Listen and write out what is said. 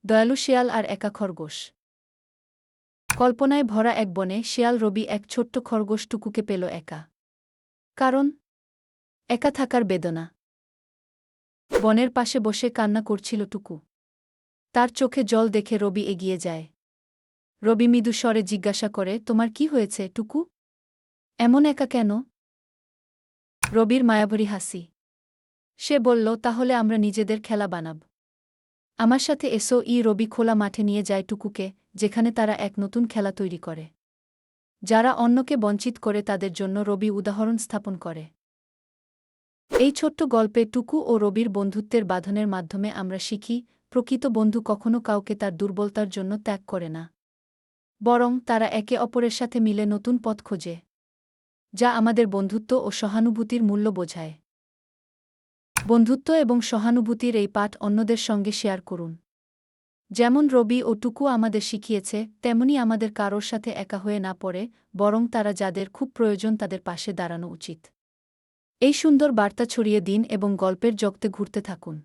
দয়ালু শেয়াল আর একা খরগোশ। কল্পনায় ভরা এক বনে শেয়াল রবি এক ছোট্ট খরগোশ টুকুকে পেল একা। কারণ একা থাকার বেদনা। বনের পাশে বসে কান্না করছিল টুকু। তার চোখে জল দেখে রবি এগিয়ে যায়। রবি মৃদু স্বরে জিজ্ঞাসা করে, তোমার কি হয়েছে টুকু? এমন একা কেন? রবির মায়াভরী হাসি। সে বলল, তাহলে আমরা নিজেদের খেলা বানাব। আমার সাথে এসো। রবি খোলা মাঠে নিয়ে যায় টুকুকে, যেখানে তারা এক নতুন খেলা তৈরি করে। যারা অন্যকে বঞ্চিত করে তাদের জন্য রবি উদাহরণ স্থাপন করে। এই ছোট্ট গল্পে টুকু ও রবির বন্ধুত্বের বাঁধনের মাধ্যমে আমরা শিখি, প্রকৃত বন্ধু কখনো কাউকে তার দুর্বলতার জন্য ত্যাগ করে না। বরং তারা একে অপরের সাথে মিলে নতুন পথ খোঁজে, যা আমাদের বন্ধুত্ব ও সহানুভূতির মূল্য বোঝায়। বন্ধুত্ব এবং সহানুভূতির এই পাঠ অন্যদের সঙ্গে শেয়ার করুন। যেমন রবি ও টুকু আমাদের শিখিয়েছে, তেমনি আমাদের কারোর সাথে একা হয়ে না পড়ে, বরং তারা যাদের খুব প্রয়োজন তাদের পাশে দাঁড়ানো উচিত। এই সুন্দর বার্তা ছড়িয়ে দিন এবং গল্পের জগতে ঘুরতে থাকুন।